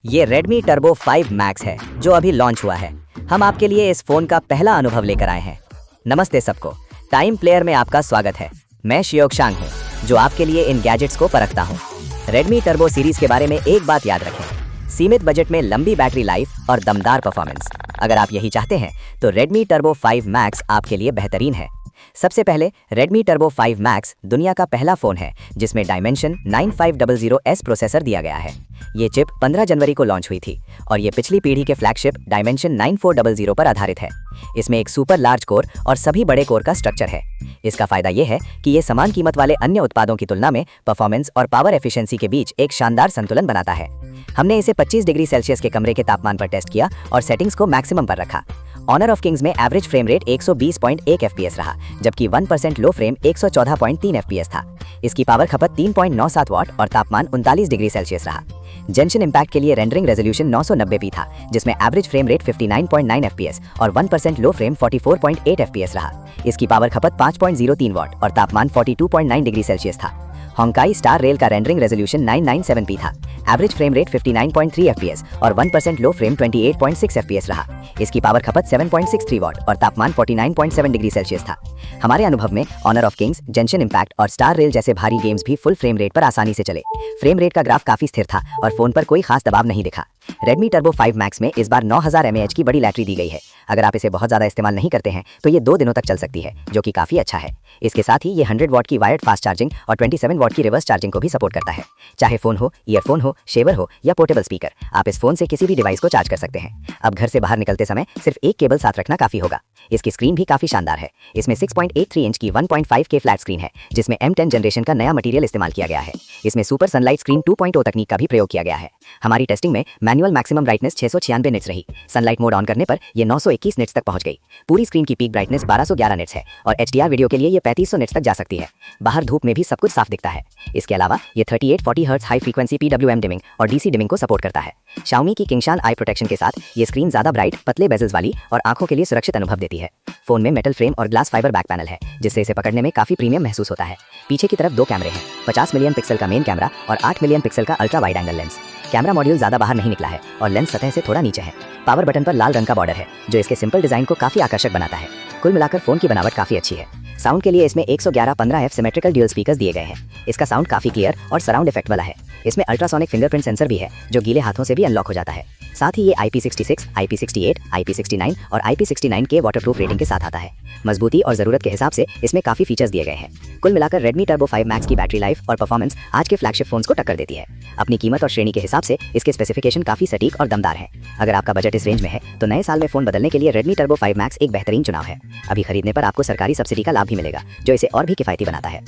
ये Redmi Turbo 5 Max है जो अभी लॉन्च हुआ है। हम आपके लिए इस फोन का पहला अनुभव लेकर आए हैं। नमस्ते सबको, टाइम प्लेयर में आपका स्वागत है। मैं शियोक्षांग हूँ जो आपके लिए इन गैजेट्स को परखता हूँ। Redmi Turbo सीरीज के बारे में एक बात याद रखें, सीमित बजट में लंबी बैटरी लाइफ और दमदार परफॉर्मेंस। अगर आप यही चाहते हैं तो Redmi Turbo 5 Max आपके लिए बेहतरीन है। सबसे पहले Redmi Turbo 5 Max दुनिया का पहला फोन है जिसमें Dimensity 9500S प्रोसेसर दिया गया है। ये चिप 15 जनवरी को लॉन्च हुई थी और ये पिछली पीढ़ी के फ्लैगशिप Dimensity 9400 पर आधारित है। इसमें एक सुपर लार्ज कोर और सभी बड़े कोर का स्ट्रक्चर है। इसका फायदा ये है कि ये समान कीमत वाले अन्य उत्पादों की तुलना में परफॉर्मेंस और पावर एफिशिएंसी के बीच एक शानदार संतुलन बनाता है। हमने इसे 25 डिग्री सेल्सियस के कमरे के तापमान पर टेस्ट किया और सेटिंग्स को मैक्सिमम पर रखा। ऑनर ऑफ किंग्स में एवरेज फ्रेम रेट 120.1 FPS रहा, जबकि 1% लो फ्रेम 114.3 FPS था। इसकी पावर खपत 3.97 वाट और तापमान 39 डिग्री सेल्सियस रहा। जेंशन इम्पैक्ट के लिए रेंडरिंग रेजोल्यूशन 990p था, जिसमें एवरेज फ्रेम रेट 59.9 FPS और 1% लो फ्रेम 44.8 FPS रहा। इसकी पावर खपत 5.03 वाट और तापमान 42.9 डिग्री सेल्सियस था। होंकाई स्टार रेल का रेंडरिंग रेजोल्यूशन 997p था, एवरेज फ्रेम रेट 59.3 FPS और 1% लो फ्रेम 28.6 FPS रहा। इसकी पावर खपत 7.63 वाट और तापमान 49.7 डिग्री सेल्सियस था। हमारे अनुभव में ऑनर ऑफ किंग्स, जेंशन इम्पैक्ट और स्टार रेल जैसे भारी गेम्स भी फुल फ्रेम रेट पर आसानी से चले। फ्रेम रेट का ग्राफ काफी स्थिर था और फोन पर कोई खास दबाव नहीं दिखा। Redmi Turbo 5 Max में इस बार 9000 mAh की बड़ी बैटरी दी गई है। अगर आप इसे बहुत ज़्यादा इस्तेमाल नहीं करते हैं तो ये 2 दिनों तक चल सकती है, जो कि काफ़ी अच्छा है। इसके साथ ही ये 100 वाट की वायर्ड फास्ट चार्जिंग और 27 वाट की रिवर्स चार्जिंग को भी सपोर्ट करता है। चाहे फ़ोन हो, ईयरफोन हो, शेवर हो या पोर्टेबल स्पीकर, आप इस फोन से किसी भी डिवाइस को चार्ज कर सकते हैं। अब घर से बाहर निकलते समय सिर्फ एक केबल साथ रखना काफ़ी होगा। इसकी स्क्रीन भी काफ़ी शानदार है। इसमें 6.83 इंच की 1.5K फ्लैट स्क्रीन है, जिसमें M10 जनरेशन का नया मटेरियल इस्तेमाल किया गया है। इसमें सुपर सनलाइट स्क्रीन 2.0 तकनीक का भी प्रयोग किया गया है। हमारी टेस्टिंग में मैनुअल मैक्सिमम ब्राइटनेस 696 निट्स रही। सनलाइट मोड ऑन करने पर यह 921 निट्स तक पहुंच गई। पूरी स्क्रीन की पीक ब्राइटनेस 1211 निट्स है और HDR वीडियो के लिए ये 3500 निट्स तक जा सकती है। बाहर धूप में भी सब कुछ साफ दिखता है। इसके अलावा ये 3840 hertz high frequency PWM dimming और DC डिमिंग को सपोर्ट करता है। Xiaomi की किंगशान आई प्रोटेक्शन के साथ ये स्क्रीन ज्यादा ब्राइट, पतले बेजल्स वाली और आंखों के लिए सुरक्षित अनुभव देती है। फोन में मेटल फ्रेम और ग्लास फाइबर बैक पैनल है, जिससे इसे पकड़ने में काफी प्रीमियम महसूस होता है। पीछे की तरफ 2 कैमरे हैं, 50 मिलियन पिक्सल का मेन कैमरा और 8 मिलियन पिक्सल का ultra wide angle lens. Camera module ज्यादा बाहर नहीं निकला है और लेंस सतह से थोड़ा नीचे है। पावर बटन पर लाल रंग का बॉर्डर है, जो इसके सिंपल डिजाइन को काफी आकर्षक बनाता है। कुल मिलाकर फोन की बनावट काफी अच्छी है। साउंड के लिए इसमें 111.15F सिमेट्रिकल ड्यूल स्पीकर्स दिए गए हैं। इसका साउंड काफी क्लियर और सराउंड इफेक्ट वाला है। इसमें अल्ट्रासोनिक फिंगरप्रिंट सेंसर भी है, जो गीले हाथों से भी अनलॉक हो जाता है। साथ ही ये IP66, IP68, IP69 और IP69 के वाटरप्रूफ रेटिंग के साथ आता है। मजबूती और जरूरत के हिसाब से इसमें काफी फीचर्स दिए गए हैं। कुल मिलाकर Redmi Turbo 5 Max की बैटरी लाइफ और परफॉर्मेंस आज के फ्लैगशिप फोन्स को टक्कर देती है। अपनी कीमत और श्रेणी के हिसाब से इसके स्पेसिफिकेशन काफी सटीक और दमदार है। अगर आपका बजट इस रेंज में है तो नए साल में फोन बदलने के लिए Redmi Turbo 5 Max एक बेहतरीन चुनाव है। अभी खरीदने पर आपको सरकारी सब्सिडी का लाभ भी मिलेगा, जो इसे और भी किफायती बनाता है।